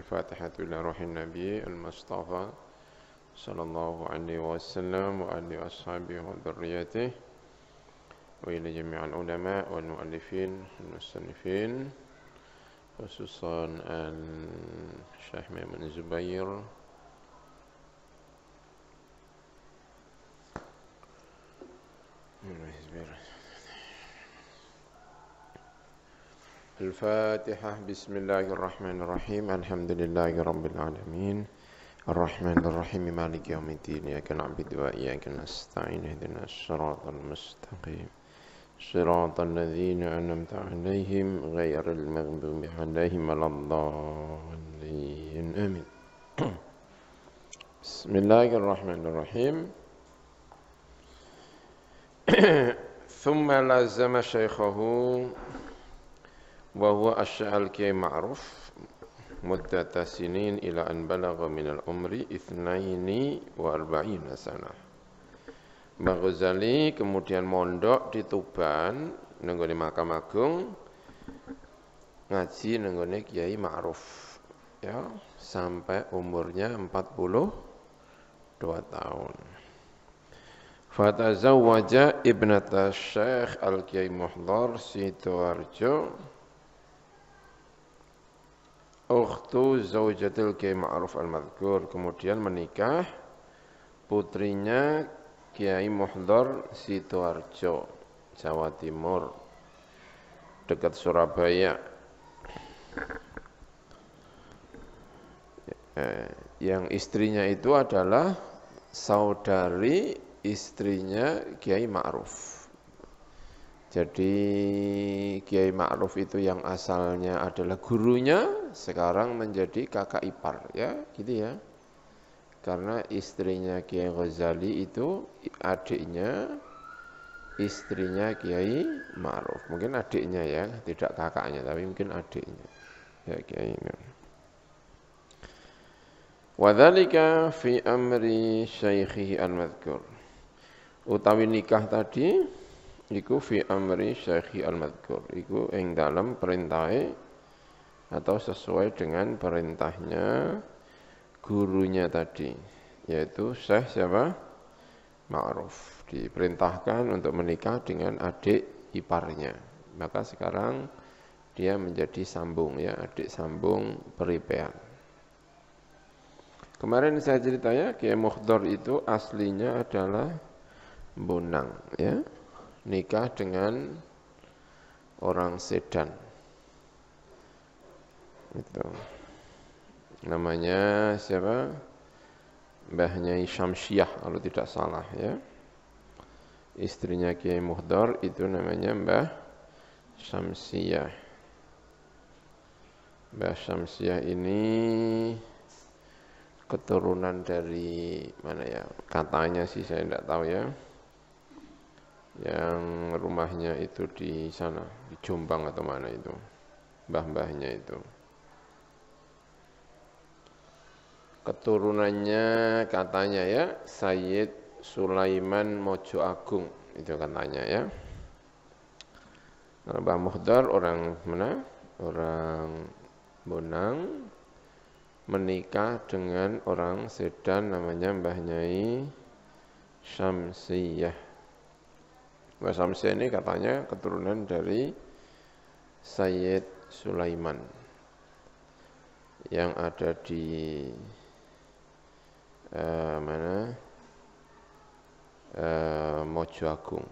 الفاتحة إلى روح النبي المصطفى صلى الله عليه وسلم وآله وأصحابه وذريته وإلى جميع العلماء والمؤلفين والمصنفين خصوصا الشيخ ميمون الزبير الفاتحة. بسم الله الرحمن الرحيم. الحمد لله رب العالمين الرحمن الرحيم مالك يوم الدين إياك نعبد وإياك نستعين اهدنا الصراط المستقيم صراط الذين أنعمت عليهم غير المغضوب عليهم ولا الضالين آمين. بسم الله الرحمن الرحيم. ثم لازم شيخه وهو الشيخ معروف مدة سنين إلى أن بلغ من العمر 42 سنة. Mbah Ghazali kemudian mondok di Tuban nenggone Makam Agung ngaji nenggone Kiai Ma'ruf ya sampai umurnya 42 tahun. Fatazawwaja ibnata Syekh Al-Kiai Muhdhar Sidoarjo ukhtu zaujatil Kiai Ma'ruf Al-Madhkur, kemudian menikah putrinya Kiai Muhdhar Sidoarjo, Jawa Timur, dekat Surabaya. Yang istrinya itu adalah saudari istrinya Kiai Ma'ruf. Jadi Kiai Ma'ruf itu yang asalnya adalah gurunya, sekarang menjadi kakak ipar, ya, gitu ya. Karena istrinya Kiai Ghazali itu adiknya istrinya Kiai Ma'ruf. Mungkin adiknya ya, tidak kakaknya, tapi mungkin adiknya. Ya, Kiai ini. Wadzalika fi amri syaikhihi al-madhkur. Utawi nikah tadi iku fi amri syaikhi al-madhkur. Iku ing dalam perintahe atau sesuai dengan perintahnya gurunya tadi, yaitu Syekh siapa? Ma'ruf. Diperintahkan untuk menikah dengan adik iparnya. Maka sekarang dia menjadi sambung ya, adik sambung peripean. Kemarin saya cerita ya, Kiai Muhdhar itu aslinya adalah Bonang ya. Nikah dengan orang Sedan. Itu. Namanya siapa? Mbahnya Syamsiah kalau tidak salah ya. Istrinya Kiai Muhdhar itu namanya Mbah Syamsiah. Mbah Syamsiah ini keturunan dari mana ya? Katanya sih saya tidak tahu ya. Yang rumahnya itu di sana, di Jombang atau mana itu. Mbah-mbahnya itu. Keturunannya katanya ya Sayyid Sulaiman Mojo Agung, itu katanya ya. Nah, Mbah Muhdhar orang mana? Orang Bonang, menikah dengan orang Sedan namanya Mbah Nyai Syamsiyah. Mbah Syamsiyah ini katanya keturunan dari Sayyid Sulaiman yang ada di Mojo Agung.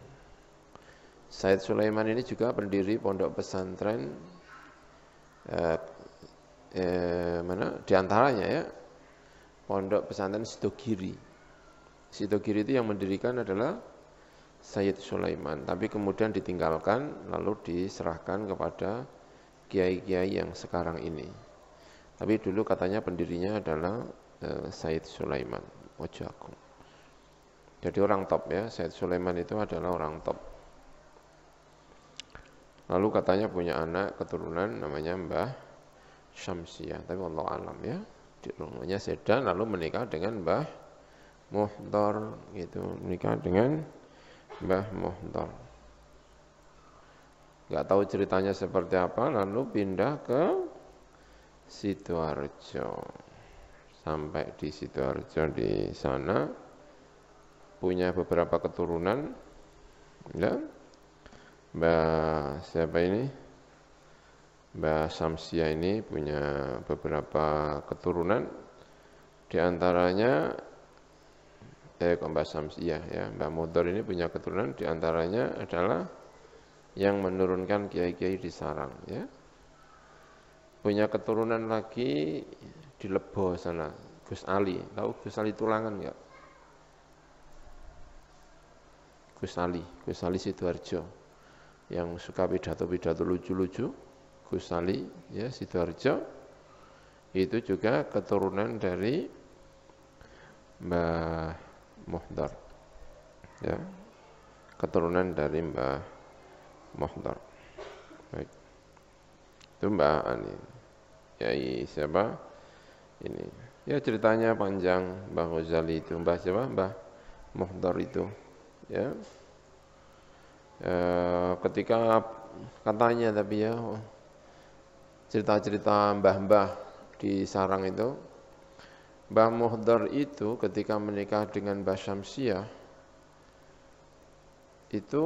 Said Sulaiman ini juga pendiri pondok pesantren di antaranya ya pondok pesantren Sidogiri. Sidogiri itu yang mendirikan adalah Sayyid Sulaiman, tapi kemudian ditinggalkan lalu diserahkan kepada kiai-kiai yang sekarang ini. Tapi dulu katanya pendirinya adalah Sayyid Sulaiman Mojo Agung. Jadi orang top ya, Sayyid Sulaiman itu adalah orang top. Lalu katanya punya anak keturunan namanya Mbah Syamsiah, tapi wallahu alam ya. Di rumahnya Sedan lalu menikah dengan Mbah Muhdhar gitu, menikah dengan Mbah Muhdhar. Enggak tahu ceritanya seperti apa, lalu pindah ke Sidoarjo. Sampai di Sidoarjo di sana punya beberapa keturunan, ya. Mbah siapa ini? Mbah Samsia ini punya beberapa keturunan, di antaranya Mbah Samsia ya, Mbah Mudhor ini punya keturunan, di antaranya adalah yang menurunkan kiai-kiai di sarang, ya. Punya keturunan lagi di Lebo sana, Gus Ali. Tahu Gus Ali Tulangan enggak? Gus Ali Sidoarjo. Yang suka pidato-pidato lucu-lucu, Gus Ali ya Sidoarjo. Itu juga keturunan dari Mbah Muhdar. Ya. Keturunan dari Mbah Muhdar. Baik. Itu Mbah Ani. Yai siapa? Ini. Ya ceritanya panjang Mbah Ghazali itu. Mbah siapa? Mbah Muhdar itu. Ya. Ketika katanya tapi ya cerita-cerita mbah-mbah di sarang itu, Mbah Muhdar itu ketika menikah dengan Mbah Syamsiah itu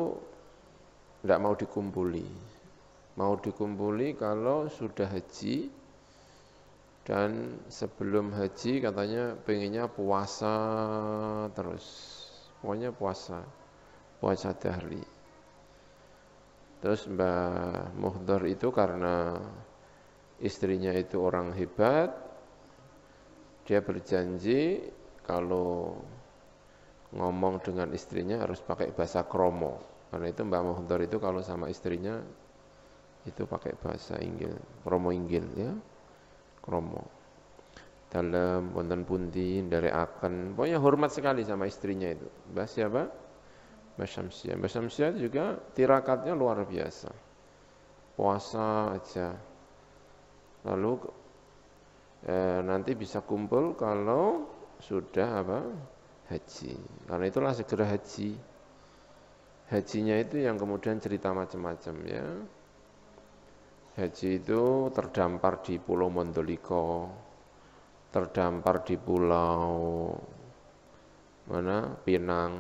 tidak mau dikumpuli. Mau dikumpuli kalau sudah haji, dan sebelum haji katanya pengennya puasa terus. Pokoknya puasa dahri. Terus Mbah Muhdar itu karena istrinya itu orang hebat, dia berjanji kalau ngomong dengan istrinya harus pakai bahasa kromo. Karena itu Mbah Muhdar itu kalau sama istrinya itu pakai bahasa Inggil, kromo Inggil ya. Kromo. Dalam wonten pundi dari akan, pokoknya hormat sekali sama istrinya itu. Mbah siapa? Mbah Syamsiah. Mbah Syamsiah juga tirakatnya luar biasa. Puasa aja. Lalu nanti bisa kumpul kalau sudah haji. Karena itulah segera haji. Hajinya itu yang kemudian cerita macam-macam ya. Haji itu terdampar di Pulau Mondoliko, terdampar di Pulau Pinang,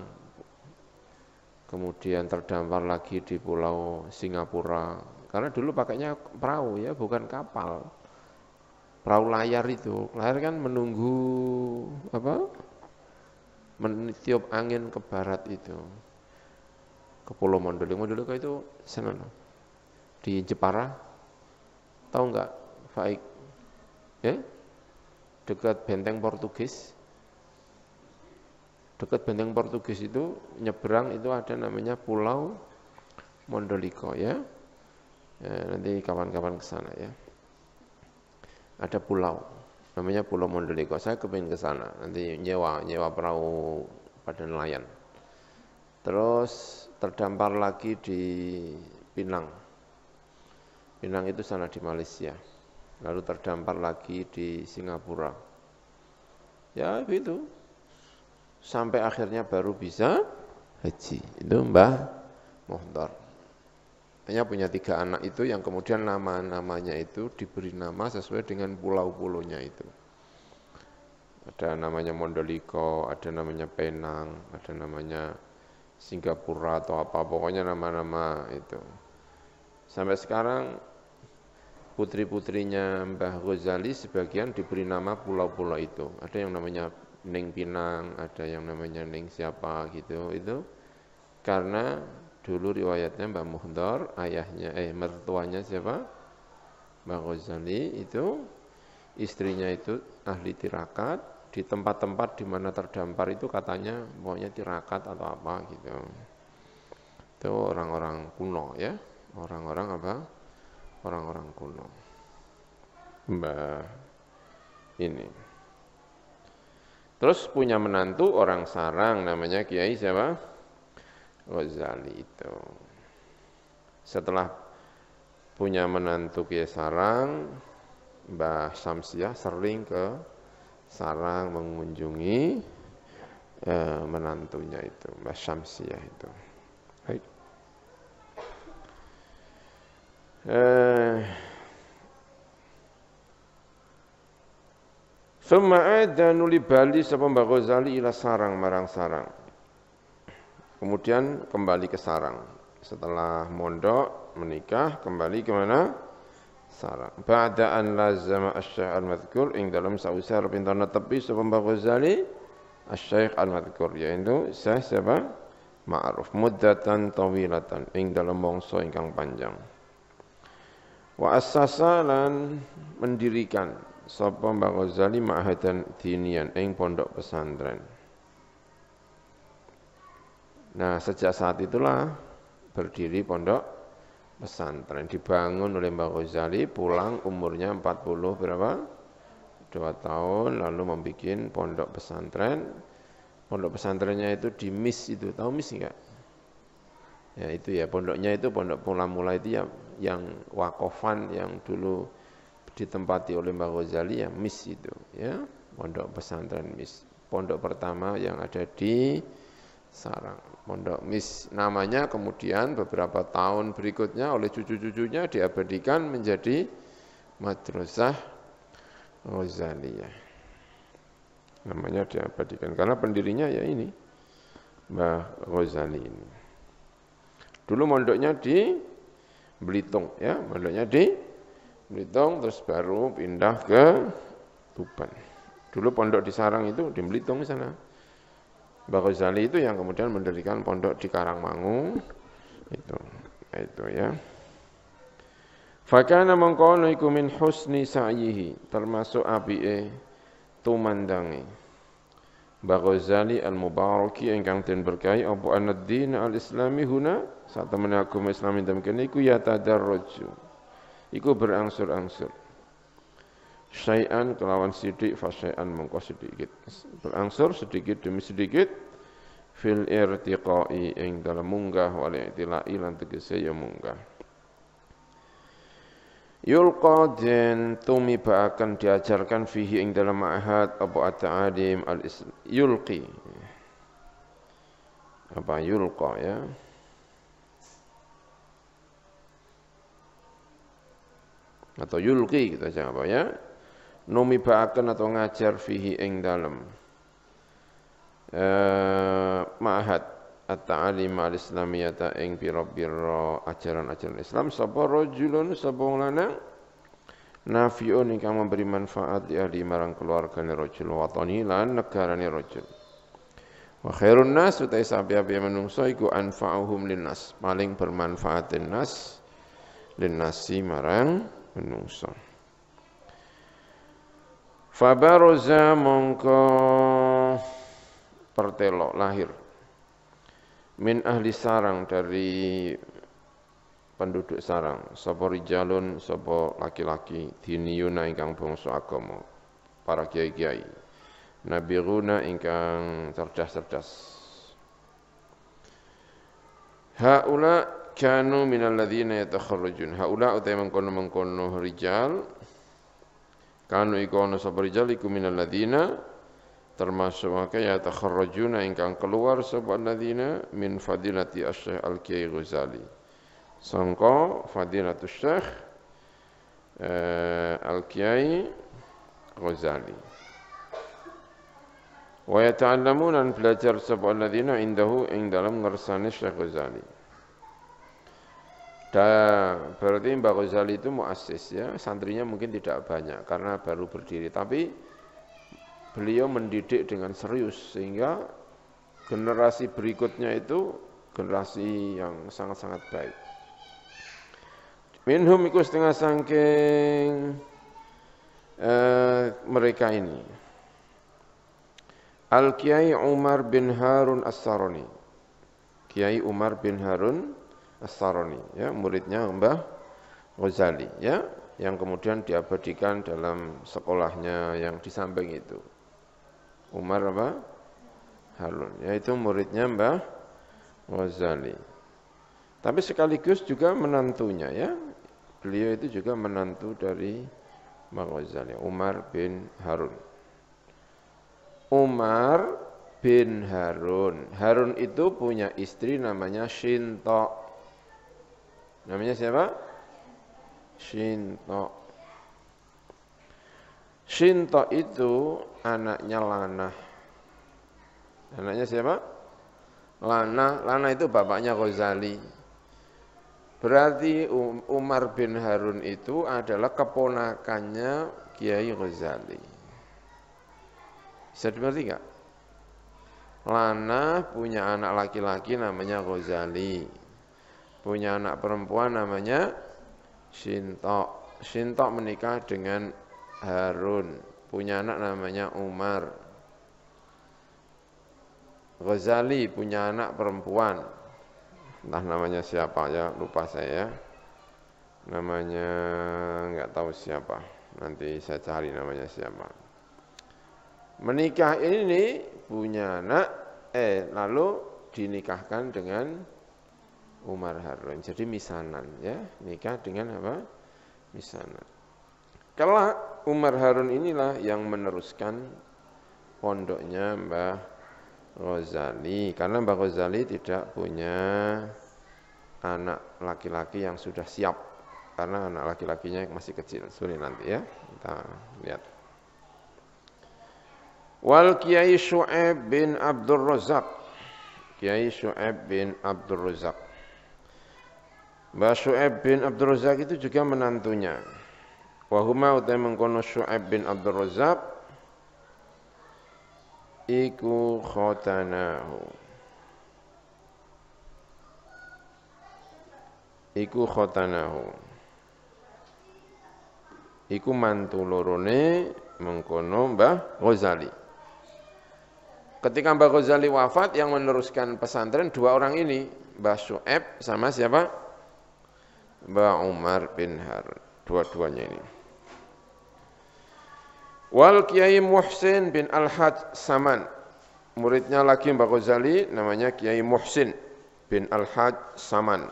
kemudian terdampar lagi di Pulau Singapura. Karena dulu pakainya perahu ya, bukan kapal. Perahu layar itu, layar kan menunggu meniup angin ke barat itu, ke Pulau Mondoliko. Mondoliko itu sana di Jepara. Tahu enggak, Faik? Ya? Dekat benteng Portugis. Dekat benteng Portugis itu nyebrang itu ada namanya Pulau Mondoliko ya. Nanti kawan-kawan ke sana ya. Ada pulau namanya Pulau Mondoliko. Saya kepingin ke sana. Nanti nyewa perahu pada nelayan. Terus terdampar lagi di Pinang. Pinang itu sana di Malaysia. Lalu terdampar lagi di Singapura. Ya begitu. Sampai akhirnya baru bisa haji. Itu Mbah Muhdar. Hanya punya 3 anak itu yang kemudian nama-namanya itu diberi nama sesuai dengan pulau-pulaunya itu. Ada namanya Mondoliko, ada namanya Penang, ada namanya Singapura atau apa. Pokoknya nama-nama itu. Sampai sekarang putri-putrinya Mbah Ghazali sebagian diberi nama pulau-pulau itu. Ada yang namanya Neng Pinang, ada yang namanya Neng siapa gitu. Itu karena dulu riwayatnya Mbah Muhdar, mertuanya siapa? Mbah Ghazali itu istrinya itu ahli tirakat, di tempat-tempat di mana terdampar itu katanya pokoknya tirakat atau apa gitu. Itu orang-orang kuno ya. Orang-orang kuno. Mbah ini. Terus punya menantu orang sarang namanya Kiai siapa? Ghazali itu. Setelah punya menantu Kiai sarang, Mbah Syamsiah sering ke sarang mengunjungi menantunya itu, Mbah Syamsiah itu. Baik. Summa ada nuli bali sapa Mbah Ghazali ila sarang marang sarang. Kemudian kembali ke sarang. Setelah mondok, menikah, kembali ke mana? Sarang. Ba'da an lazama asy-syaikh al-madhkur ing dalam sause arep ento netepi sapa Mbah Ghazali asy-syaikh al-madhkur yaitu Syekh siapa? Ma'ruf muddatan tawilatan ing dalam mangsa ingkang panjang. Wa assasa lan mendirikan sapa Mbah Ghazali ma'hadan dinian ing pondok pesantren. Nah, sejak saat itulah berdiri pondok pesantren dibangun oleh Mbah Ghazali, pulang umurnya 40 berapa? 2 tahun lalu membuat pondok pesantren. Pondok pesantrennya itu di MIS itu, tahu MIS enggak? Ya itu ya, pondoknya itu pondok mula-mula itu ya yang wakofan yang dulu ditempati oleh Mbah Ghazali ya MIS itu ya, pondok pesantren MIS. Pondok pertama yang ada di Sarang. Pondok MIS namanya kemudian beberapa tahun berikutnya oleh cucu-cucunya diabadikan menjadi Madrasah Ghazaliyah. Namanya diabadikan karena pendirinya ya ini Mbah Ghazali ini. Dulu mondoknya di Belitung ya, mondoknya di Belitung terus baru pindah ke Tuban. Dulu pondok di Sarang itu di Belitung sana. Mbah Ghazali itu yang kemudian mendirikan pondok di Karangmangu itu ya. Fakana mangkono iku min husni sa'yihi termasuk apike tumandangi Mbah Ghazali al-Mubaraki ingkang den berkahi apa an-din al-islami huna sak temene agama Islam ing kene iku ya tadarruju iku berangsur-angsur syai'an kelawan sidik fa syai'an mengko sedikit berangsur sedikit demi sedikit fil irtiqai ing dalam munggah wal i'tilai lan tegese ya munggah. Yulqa den tumiba akan diajarkan fihi ing dalam ma'had apa at-ta'alim al-islam yulqi apa yulqa ya atau yulqi kita jangan apa ya numiba akan atau ngajar fihi ing dalam ma'had at-ta'alim al-islamiyata ing pira-pira ajaran-ajaran Islam sapa rajulun sapa lanang nafiun ingkang memberi manfaat di ahli marang keluargane rajul watani lan negarane rajul wa khairun nas utai sapi-api manungsa iku anfa'uhum linnas paling bermanfaat linnas linnasi marang manungsa fabaroza mongko pertelo lahir min ahli Sarang dari penduduk Sarang sapa rijalun sapa laki-laki diniyuna ingkang bangsa agama para kiai-kiai nabiruna ingkang cerdas-cerdas haula kanu minal ladzina yatakharrajun haula utai mengkono-mengkono rijal kanu iku ana sapa rijal iku minal ladzina termasuk maka ya takharrajuna ingkang keluar sapa alladzina min fadilati asy-syekh al-Kiai Ghazali sangka fadilatus syekh al-Kiai Ghazali wa yata'allamuna belajar sapa alladzina indahu ing dalam ngersane Syekh Ghazali berarti Mbah Ghazali itu muassis ya santrinya mungkin tidak banyak karena baru berdiri tapi beliau mendidik dengan serius sehingga generasi berikutnya itu generasi yang sangat-sangat baik. Minhum iku setengah sangking mereka ini. Al-Kiai Umar bin Harun As-Saroni. Kiai Umar bin Harun As-Saroni ya, muridnya Mbah Ghazali ya, yang kemudian diabadikan dalam sekolahnya yang di samping itu. Umar apa? Harun, yaitu muridnya Mbah Ghazali. Tapi sekaligus juga menantunya ya. Beliau itu juga menantu dari Mbah Ghazali, Umar bin Harun. Umar bin Harun. Harun itu punya istri namanya Shinto. Namanya siapa? Shinto. Shinto itu anaknya Lana. Anaknya siapa? Lana. Lana itu bapaknya Ghazali. Berarti Umar bin Harun itu adalah keponakannya Kiai Ghazali. Bisa dimengerti enggak? Lana punya anak laki-laki namanya Ghazali. Punya anak perempuan namanya Shinto. Shinto menikah dengan Harun. Punya anak namanya Umar. Ghazali punya anak perempuan. Entah namanya siapa ya, lupa saya. Namanya enggak tahu siapa. Nanti saya cari namanya siapa. Menikah ini punya anak, lalu dinikahkan dengan Umar Harun. Jadi misanan ya, nikah dengan apa? Misanan. Kelak Umar Harun inilah yang meneruskan pondoknya Mbah Ghazali, karena Mbah Ghazali tidak punya anak laki-laki yang sudah siap, karena anak laki-lakinya masih kecil. Sorry nanti ya, kita lihat. Wal Kiai Syu'aib bin Abdul Razak. Kiai Syu'aib bin Abdul Razak. Mbah Syu'aib bin Abdul Razak itu juga menantunya. Wa huma utai mengkono Syu'aib bin Abdul Razak iku khotanahu. Iku khotanahu. Iku mantu lorone mengkono Mbah Ghazali. Ketika Mbah Ghazali wafat, yang meneruskan pesantren dua orang ini, Mbah Syu'aib sama siapa? Mbah Umar bin Harun. Dua-duanya ini. Wal Kiai Muhsin bin Al-Hajj Saman. Muridnya lagi Mbah Ghazali namanya Kiai Muhsin bin Al-Hajj Saman.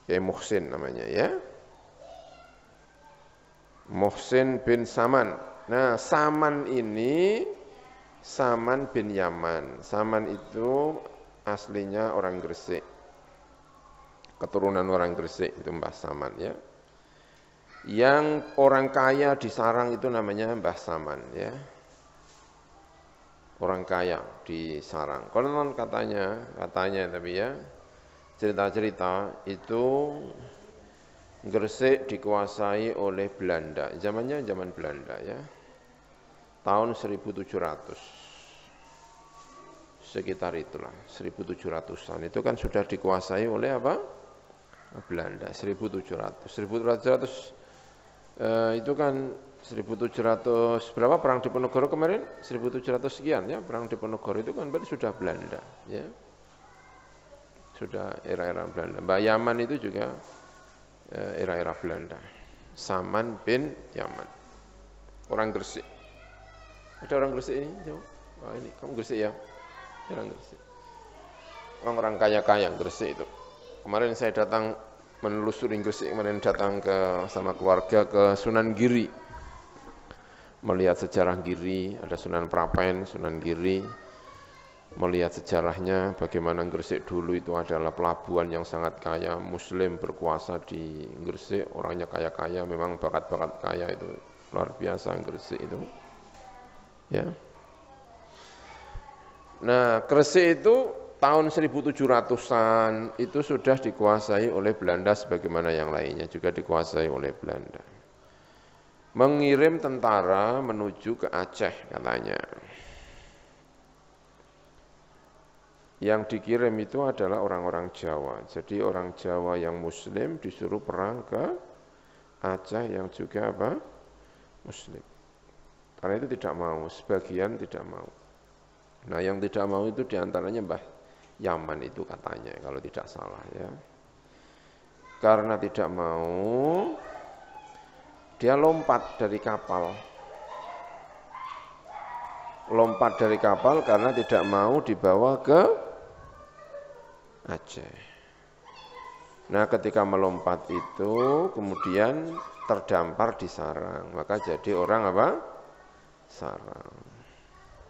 Kiai Muhsin namanya ya. Muhsin bin Saman. Nah, Saman ini Saman bin Yaman. Saman itu aslinya orang Gresik. Keturunan orang Gresik itu Mbah Saman ya. Yang orang kaya di Sarang itu namanya Mbah Saman ya. Orang kaya di Sarang. Konon katanya tapi ya, cerita-cerita itu Gresik dikuasai oleh Belanda. Zamannya zaman Belanda ya. Tahun 1700. Sekitar itulah, 1700-an. Itu kan sudah dikuasai oleh apa? Belanda, 1700. 1700 itu kan 1700 berapa perang Diponegoro kemarin? 1700 sekian ya, perang Diponegoro itu kan berarti sudah Belanda ya. Sudah era-era Belanda. Mbah Yaman itu juga era-era Belanda. Saman bin Yaman. Orang Gresik. Ada orang Gresik ini? Oh, ini kamu Gresik ya? Orang Gresik. Orang kaya-kaya Gresik itu. Kemarin saya datang menelusuri Gresik, kemarin datang sama keluarga ke Sunan Giri, melihat sejarah Giri, ada Sunan Prapen, Sunan Giri, melihat sejarahnya bagaimana Gresik dulu itu adalah pelabuhan yang sangat kaya, Muslim berkuasa di Gresik, orangnya kaya-kaya, memang bakat-bakat kaya itu luar biasa Gresik itu, ya. Nah, Gresik itu tahun 1700-an itu sudah dikuasai oleh Belanda, sebagaimana yang lainnya juga dikuasai oleh Belanda. Mengirim tentara menuju ke Aceh katanya. Yang dikirim itu adalah orang-orang Jawa. Jadi orang Jawa yang Muslim disuruh perang ke Aceh yang juga apa? Muslim. Karena itu tidak mau, sebagian tidak mau. Nah, yang tidak mau itu diantaranya Mbah Yaman itu katanya, kalau tidak salah ya. Karena tidak mau, dia lompat dari kapal. Lompat dari kapal karena tidak mau dibawa ke Aceh. Nah, ketika melompat itu kemudian terdampar di sarang, maka jadi orang apa? Sarang.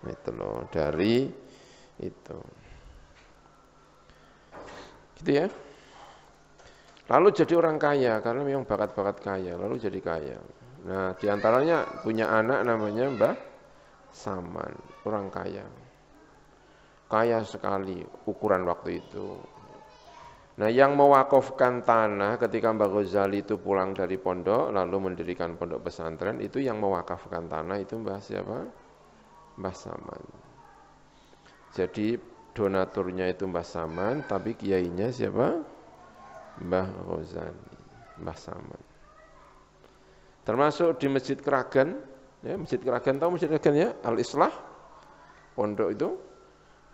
Itu loh, dari itu. Gitu ya. Lalu jadi orang kaya, karena memang bakat-bakat kaya, lalu jadi kaya. Nah, diantaranya punya anak namanya Mbah Saman, orang kaya. Kaya sekali ukuran waktu itu. Nah, yang mewakafkan tanah ketika Mbah Ghazali itu pulang dari pondok, lalu mendirikan pondok pesantren, itu yang mewakafkan tanah itu Mbah siapa? Mbah Saman. Jadi donaturnya itu Mbah Saman, tapi kiainya siapa? Mbah Ghazali, Mbah Saman. Termasuk di Masjid Kragan, ya, Masjid Kragan, tahu Masjid Kragan ya? Al-Islah, pondok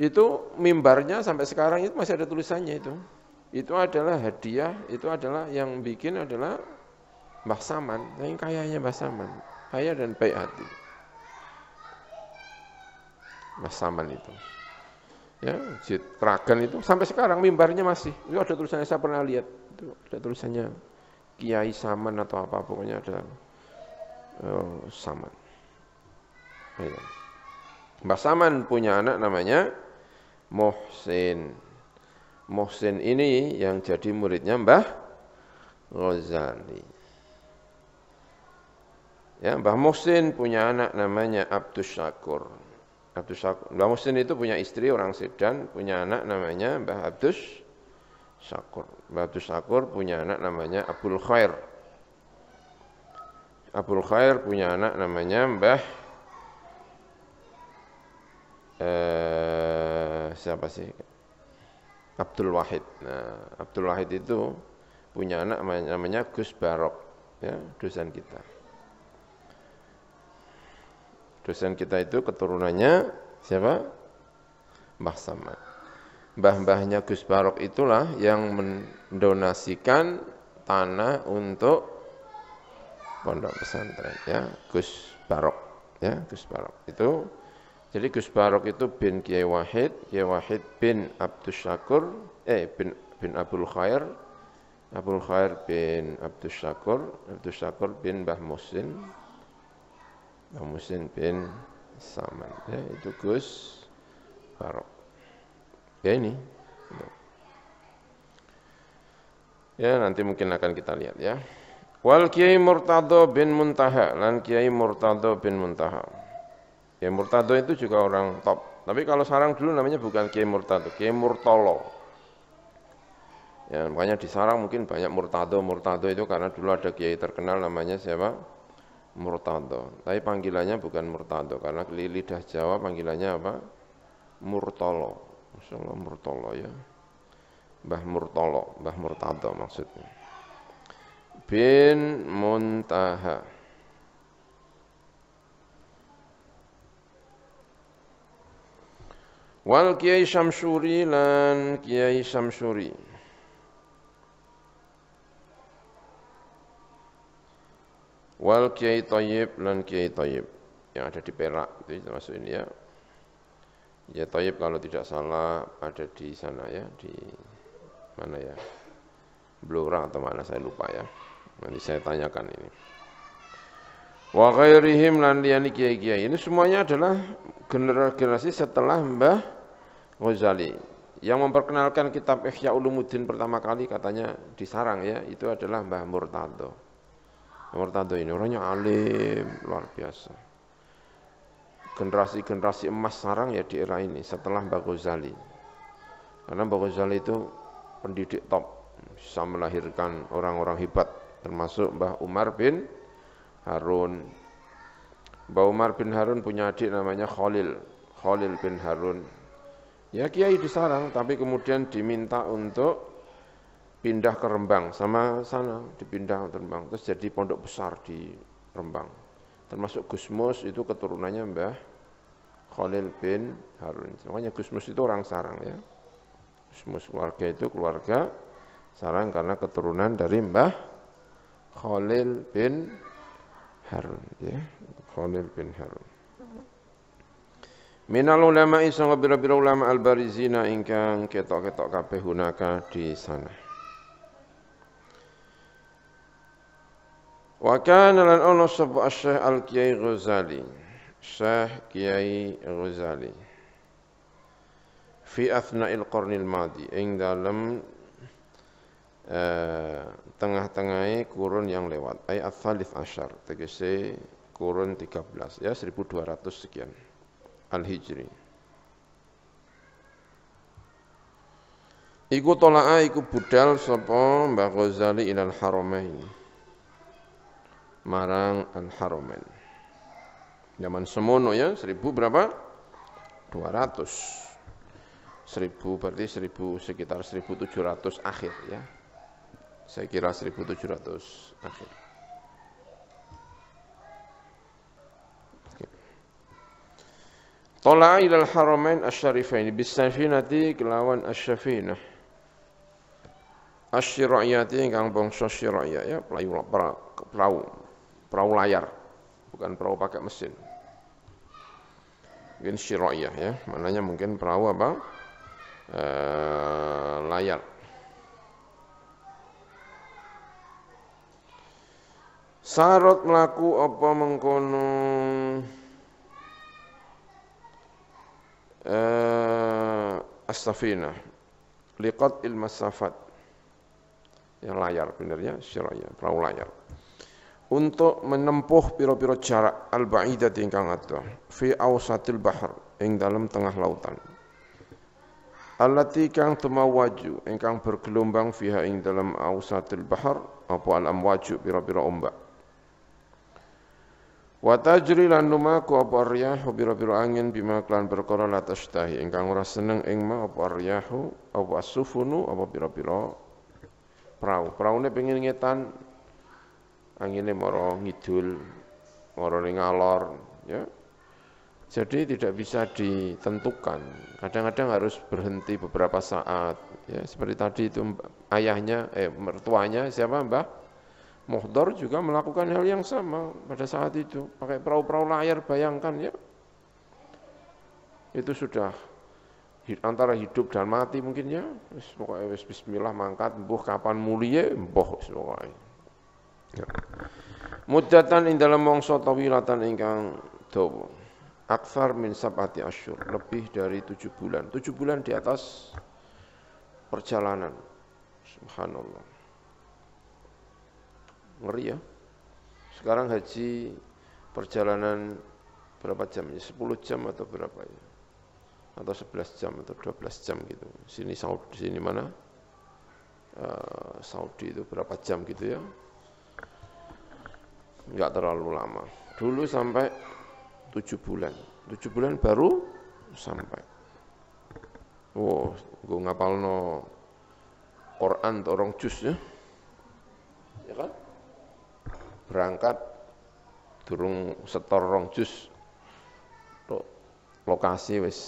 itu mimbarnya sampai sekarang itu masih ada tulisannya itu. Itu adalah hadiah, itu adalah yang bikin adalah Mbah Saman, yang kayanya Mbah Saman, kaya dan baik hati. Mbah Saman itu. Ya, Masjid Kragan itu sampai sekarang mimbarnya masih. Itu ada tulisannya, saya pernah lihat. Itu ada tulisannya Kiai Saman atau apa, pokoknya ada Saman. Ya. Mbah Saman punya anak namanya Muhsin. Muhsin ini yang jadi muridnya Mbah Ghazali. Ya, Mbah Muhsin punya anak namanya Abdus Syakur. Mbah Muhsin itu punya istri orang Sedan, punya anak namanya Mbah Abdus Syakur. Mbah Abdus Syakur punya anak namanya Abdul Khair. Abdul Khair punya anak namanya Mbah siapa sih? Abdul Wahid. Nah, Abdul Wahid itu punya anak namanya Gus Barok, ya, dosen kita. Dosen kita itu keturunannya siapa? Mbah Saman. Mbah-mbahnya Gus Barok itulah yang mendonasikan tanah untuk pondok pesantren, ya, Gus Barok, ya, Gus Barok. Itu jadi Gus Barok itu bin Kiai Wahid bin Abdus Syakur, bin Abdul Khair bin Abdus Syakur bin Mbah Muhsin bin Saman, ya, itu Gus Barok. Ya ini. Ya, nanti mungkin akan kita lihat ya. Wal Kiai Murtado bin Muntaha, lan Kiai Murtado bin Muntaha. Kiai Murtado itu juga orang top. Tapi kalau Sarang dulu namanya bukan Kiai Murtado, Kiai Murtolo. Ya, makanya di Sarang mungkin banyak Murtado itu karena dulu ada kiai terkenal namanya siapa? Murtado. Tapi panggilannya bukan Murtado karena lidah Jawa panggilannya apa? Murtolo. Masyaallah Murtolo ya. Mbah Murtado maksudnya. Bin Muntaha. Wal Kiai Syamsuri lan Kiai Syamsuri. Wal Kiai Thayyib lan Kiai Thayyib yang ada di Perak itu termasuk ini ya. Ya Thayyib kalau tidak salah ada di sana ya, di mana ya? Blora atau mana saya lupa ya. Nanti saya tanyakan ini. Wa ghairihim lan liyani kiai-kiai. Ini semuanya adalah generasi setelah Mbah Ghazali. Yang memperkenalkan kitab Ihya Ulumuddin pertama kali katanya di Sarang ya, itu adalah Mbah Murtado. Murtado ini orangnya alim luar biasa. Generasi emas Sarang ya di era ini setelah Mbah Ghazali. Karena Mbah Ghazali itu pendidik top, bisa melahirkan orang-orang hebat, termasuk Mbah Umar bin Harun. Mbah Umar bin Harun punya adik namanya Khalil bin Harun. Ya kiai di Sarang, tapi kemudian diminta untuk pindah ke Rembang, sama sana dipindah ke Rembang, terus jadi pondok besar di Rembang. Termasuk Gusmus itu keturunannya Mbah Khalil bin Harun. Makanya Gusmus itu orang Sarang ya. Gusmus keluarga itu keluarga Sarang karena keturunan dari Mbah Khalil bin Harun ya, Khalil bin Harun. Minal ulama isang bira-bira ulama al-barizina ingkang ketok-ketok kabeh hunaka di sana. Wa kana lan ono sapa Syekh Al-Kiai Ghazali, Syekh Kiai Ghazali. Fi athna'il qarnil madi ing dalem tengah-tengahnya kurun yang lewat. Ay ats-tsalits asyar, tegese kurun 13 ya 1200 sekian Al-Hijri. Iku tola'a iku budal sapa Mbah Ghazali ilal Haramain. Marang Al-Haramain. Zaman semono ya 1000 berapa? 200. 1000 berarti 1000 sekitar 1700 akhir ya. Saya kira 1700 akhir. Tola'a ilal Haramain asy-syarifain bisafinati kelawan asy-syafinah. Asy-syira'iyati ingkang bangsa syira'iyah ya, perahu layar, bukan perahu pakai mesin. Mungkin syira'iyah ya, maknanya mungkin perahu apa? Layar. Sarot melaku apa mengkono as-safinah liqat il-masafat yang layar benernya syiraya perahu layar untuk menempuh piro-piro jarak al-ba'idah ingkang adoh fi awsatil bahr ing dalam tengah lautan allati kang tumawaju ingkang bergelombang fiha ing dalam awsatil bahr apa al-amwaju piro-piro ombak wa tajri lan lumaku apa riyahu piro-piro angin bima klan perkara la tastahi ingkang ora seneng ing ma apa riyahu apa sufunu apa piro-piro perahu-perahune pengen ngetan angine moro ngidul, moro ning ngalor ya. Jadi tidak bisa ditentukan. Kadang-kadang harus berhenti beberapa saat ya, seperti tadi itu ayahnya mertuanya siapa Mbah Muhdar juga melakukan hal yang sama pada saat itu, pakai perahu-perahu layar bayangkan ya. Itu sudah antara hidup dan mati mungkin ya, pokoknya bismillah mangkat, mbuh kapan mulia, mbuh pokoknya. Ya. Muddatan ing dalam mangsa tawilatan ingkang dawa. Aktsar min sab'ati asyhur, lebih dari 7 bulan. 7 bulan di atas perjalanan. Subhanallah. Ngeri ya. Sekarang haji perjalanan berapa jam? 10 jam atau berapa ya? Atau 11 jam atau 12 jam gitu. Sini Saudi, sini mana? Saudi itu berapa jam gitu ya? Enggak terlalu lama. Dulu sampai 7 bulan. 7 bulan baru sampai. Oh, gue ngapalno Quran torong juz ya. Ya kan? Berangkat durung setor rong juz. Lokasi wis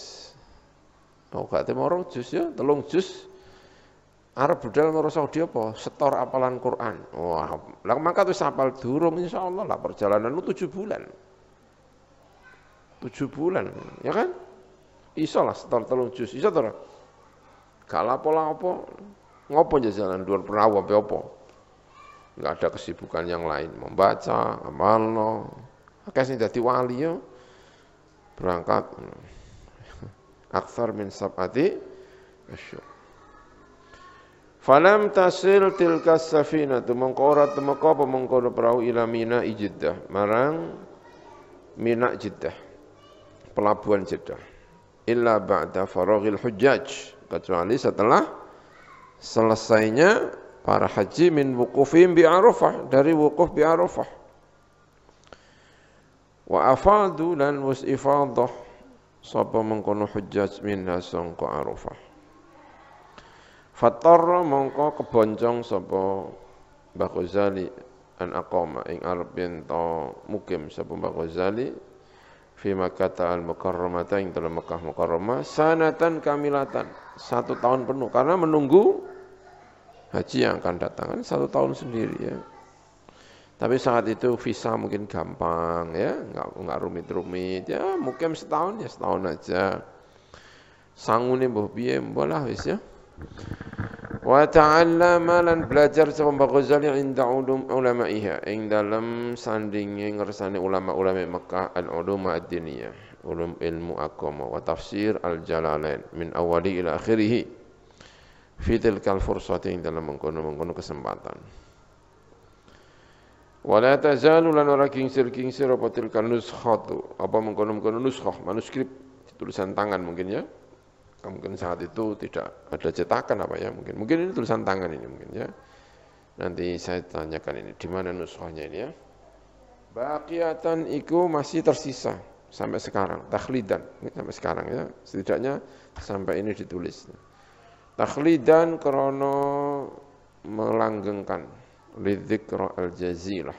gak temoro juz ya, 3 juz. Arab budal karo Saudi apa? Setor apalan Quran. Wah, lah maka wis hafal durung insyaallah lah perjalanan lu 7 bulan. 7 bulan, ya kan? Iso lah setor 3 juz, iso to ora? Gak lapo-lapo. Ngopo jajalan dhuwur perahu apa? Enggak ada kesibukan yang lain, membaca, amalno. Akeh sing dadi wali ya. Berangkat aktsar min sab'ati asyhur. Falam tasil tilka safinatu mongko ora temeka apa mengkono perahu ila Mina Jeddah marang Mina Jeddah pelabuhan Jeddah illa ba'da faraghil hujjaj kecuali setelah selesainya para haji min wukufim bi Arafah dari wukuf bi Arafah wa afadu lan was ifadah sapa mengkono hujjaj minha sangka Arafah. Fatarra mongko keboncong sapa Mbah Ghazali an aqama ing arep yen to mukim sapa Mbah Ghazali fi Makkah al-Mukarramah ing dalam Makkah Mukarramah sanatan kamilatan 1 tahun penuh karena menunggu haji yang akan datang kan 1 tahun sendiri ya. Tapi saat itu visa mungkin gampang ya, enggak rumit-rumit ya, mungkin setahun ya setahun aja. Sangune mbah piye mbolah wis ya. Wa ta'allama lan belajar sapa Mbah Ghazali inda ulama'iha ing dalem sandinge ngersane ulama-ulama Makkah al-ulum ad-diniyah, ulum ilmu agama wa tafsir al-jalalain min awali ila akhirih. fitil kal fursati dalam mengkono kesempatan. Wala tazalu lan ora kingsir apa tilkal nuskhatu, apa mengkono nuskhah, manuskrip tulisan tangan mungkin ya. Mungkin saat itu tidak ada cetakan apa ya, mungkin ini tulisan tangan ini mungkin ya. Nanti saya tanyakan ini di mana nuskhahnya ini ya. Baqiyatan iku masih tersisa sampai sekarang, takhlidan sampai sekarang ya, setidaknya sampai ini ditulis. Takhlidan krono melanggengkan lidzikra al-jazilah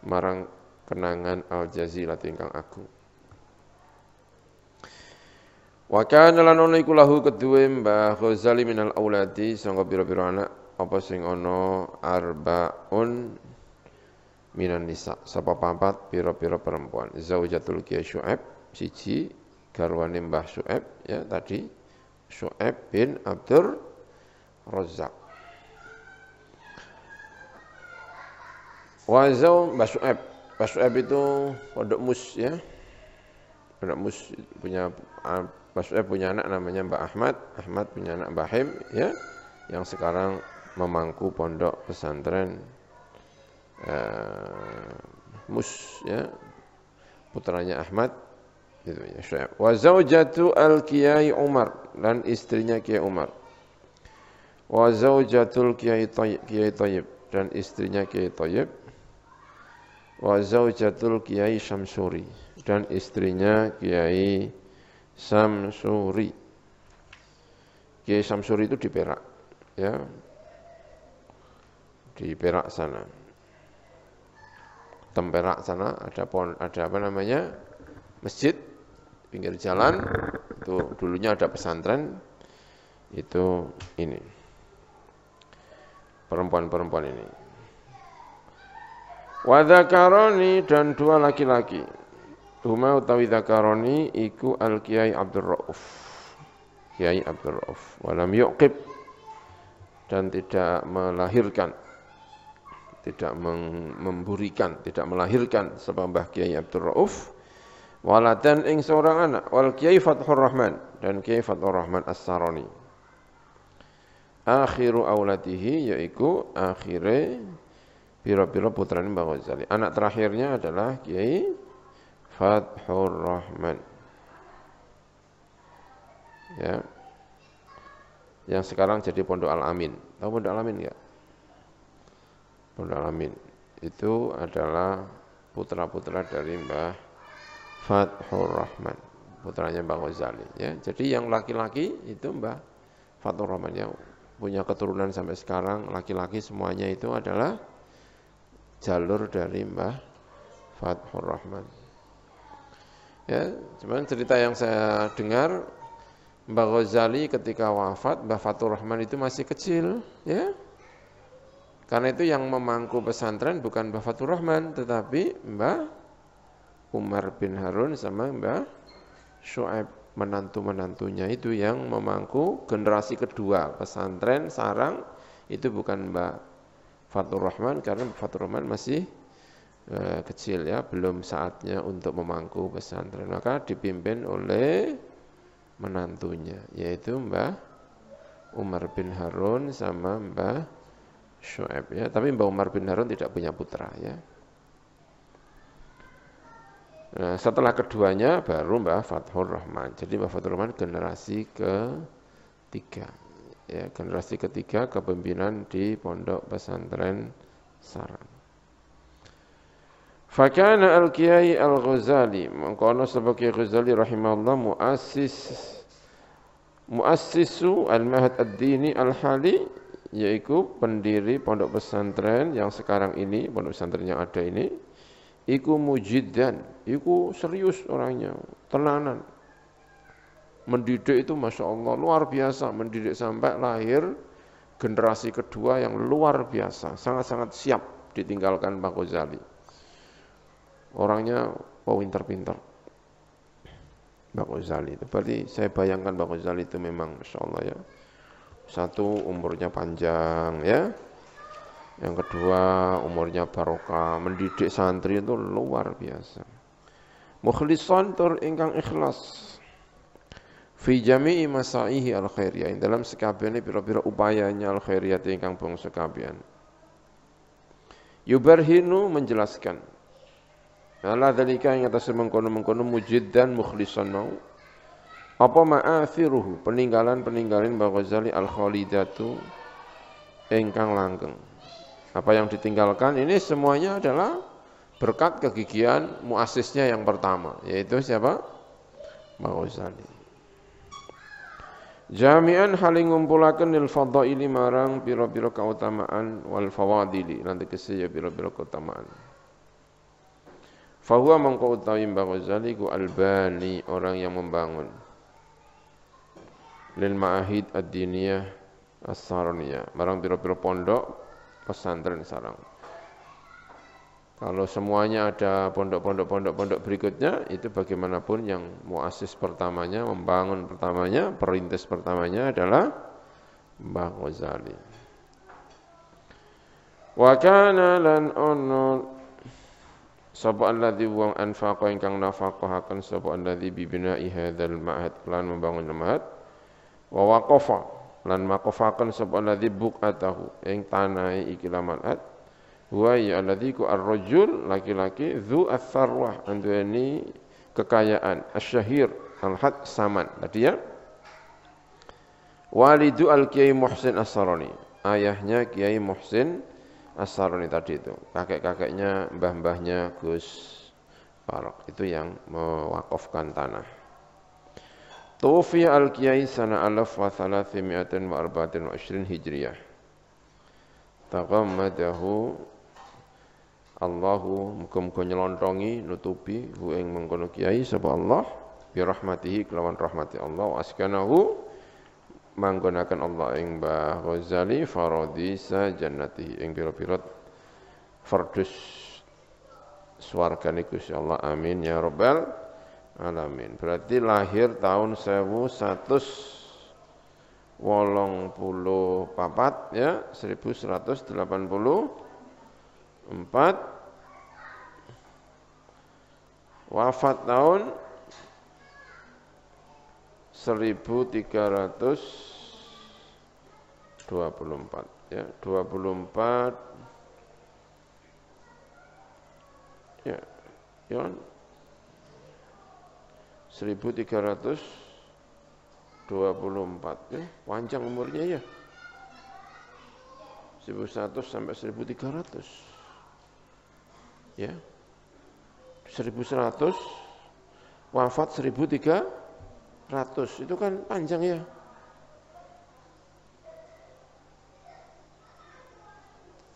marang kenangan al-jazilah ingkang agung. Wa kana lan ono iku lahu kedue Mbah Ghazali minal auladi sangga pira-pira anak apa sing ana arbaun minan nisa sapa papat pira-pira perempuan. Zaujatul Kiai Syuaib siji garwane Mbah Syuaib ya tadi Syuaib bin Abdur Razzaq. Wazau Mbah Syuaib itu Pondok Mus ya. Pondok Mus punya Mbah Syuaib punya anak namanya Mbah Ahmad punya anak Mbah Him ya, yang sekarang memangku pondok pesantren Mus ya. Putranya Ahmad itu ya Syuaib. Wa zaujatu al-Kiai Umar dan istrinya Kiai Umar. Wa zaujatul Kiai Thayyib dan istrinya Kiai Thayyib. Wa zaujatul Kiai Syamsuri dan istrinya Kiai Syamsuri. Kiai Syamsuri itu di Perak ya. Di Perak sana. Temperak sana ada apa namanya? Masjid pinggir jalan itu dulunya ada pesantren itu ini. Perempuan-perempuan ini. Wa dzakarani dan dua laki-laki. Huma utawi dzakarani iku al-Kiai Abdul Rauf. Kiai Abdul Rauf. Walam yuqib dan tidak melahirkan, tidak memburikan, tidak melahirkan sebab Mbah Kiai Abdul Rauf. Waladan ing seorang anak wal Kiai Fathur Rahman dan Kiai Fathur Rahman As-Sarani. Akhiru auladihi yaiku akhire pira-pira putrane Mbah Ghazali. Anak terakhirnya adalah Kiai Fathur Rahman. Ya. Yang sekarang jadi Pondok Al-Amin. Tahu Pondok Al-Amin enggak? Pondok Al-Amin itu adalah putra-putra dari Mbah Fathur Rahman, putranya Mbah Ghazali ya. Jadi yang laki-laki itu Mbah Fathur Rahman yang punya keturunan sampai sekarang laki-laki semuanya itu adalah jalur dari Mbah Fathur Rahman. Ya, cuman cerita yang saya dengar Mbah Ghazali ketika wafat, Mbah Fathur Rahman itu masih kecil, ya. Karena itu yang memangku pesantren bukan Mbah Fathur Rahman, tetapi Mbah Umar bin Harun sama Mbah Syuaib, menantu-menantunya itu yang memangku generasi kedua pesantren sarang, itu bukan Mbah Fathur Rahman karena Fathur Rahman masih kecil ya, belum saatnya untuk memangku pesantren. Maka dipimpin oleh menantunya, yaitu Mbah Umar bin Harun sama Mbah Syuaib ya. Tapi Mbah Umar bin Harun tidak punya putra ya. Nah, setelah keduanya baru Mbah Fathur Rahman. Jadi Mbah Fathur Rahman generasi ketiga. Ya, generasi ketiga kepemimpinan di Pondok Pesantren Sarang. Fakana al-Kiai al-Ghazali, mengkono sebagai Ghazali rahimahullah muassisu al-Mahad ad-Dini al-Hali, yaitu pendiri pondok pesantren yang sekarang ini, pondok pesantren yang ada ini, iku mujiddan, iku serius orangnya, tenanan. Mendidik itu Masya Allah luar biasa, mendidik sampai lahir generasi kedua yang luar biasa, sangat-sangat siap ditinggalkan Mbah Ghazali. Orangnya pintar-pintar Mbah Ghazali itu. Berarti saya bayangkan Mbah Ghazali itu memang Masya Allah ya. Satu, umurnya panjang ya. Yang kedua, umurnya barokah, mendidik santri itu luar biasa. Mukhlisan tur ingkang ikhlas. fi jami'i masaihi al khairiyah dalam sekabehane pira-pira upayanya al khairiyah ingkang bangsa kabeh. Yubarhinu menjelaskan ala dzalika ing atas mengkono-mengkono mujid dan mukhlisan mau apa ma'athiruhu peninggalan-peninggalan Mbah Ghazali al khalidatu ingkang langgeng. Apa yang ditinggalkan ini semuanya adalah berkat kegigihan muasisnya yang pertama, yaitu siapa? Mbah Ghazali. Jami'an haling ngumpulaken lil fadhaili marang pira-pira kautamaan wal fawadili lan tegese ya pira-pira kautamaan. Fa huwa mangko utawi Mbah Ghazali ku albani orang yang membangun lil ma'ahid ad-diniyah as-saraniyah marang pira-pira pondok pesantren sarang. Kalau semuanya ada pondok berikutnya, itu bagaimanapun yang muasis pertamanya, membangun pertamanya, perintis pertamanya adalah Mbah Ghazali. Wa kana lan ono sapa alladzi wong anfaqa ingkang nafaqahaken sapa alladzi bi bina'i hadzal ma'had lan membangun ma'had wa waqafa lan maqafaken sapa alladzi buqatahu ing tanahe iki ma'had wa ya alladzi ku ar-rajul laki-laki dzu ats-tsarwah anduweni kekayaan asyhir al-had saman tadi ya walidu al-Kiai Muhsin As-Sarani ayahnya Kiai Muhsin As-Sarani tadi itu kakek-kakeknya mbah-mbahnya Gus Barok itu yang mewakafkan tanah. Tufiya al-Kiai sana 1324 Hijriyah taqammadahu Allahu muga-muga nyelontongi nutupi hu ing mengkono kiai sapa Allah bi rahmatihi kelawan rahmati Allah askanahu manggonaken Allah ing Mbah Ghazali faradisa jannatihi ing pira-pira fardus swargane Gusti Allah amin ya rabbal alamin. Berarti lahir tahun 1184 ya 1184 wafat tahun 1324 ya 24 ya ya 1324 ya panjang umurnya ya 1100 sampai 1300 ya 1100 wafat 1300 itu kan panjang ya.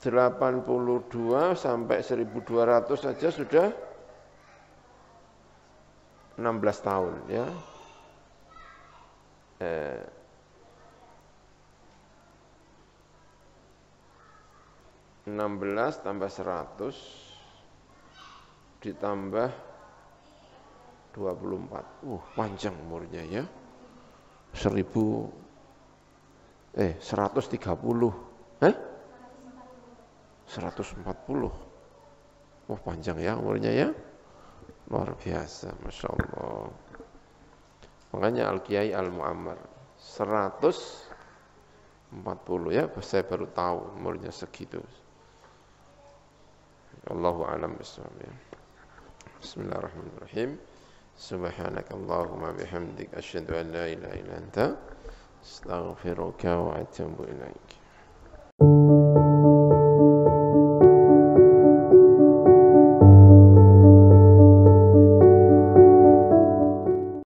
...82 sampai 1200 saja sudah 16 tahun ya. 16 tambah 100 ditambah 24. Panjang umurnya ya. 130. 140. Panjang ya umurnya ya. Luar biasa, Masya Allah. Makanya Al-Kiai Al-Mu'ammar 140 ya, saya baru tahu umurnya segitu. Allahu a'lam bishawab ya. Bismillahirrahmanirrahim. Subhanakallahumma bihamdik asyhadu an la ilaha illa anta astaghfiruka wa atubu ilaik.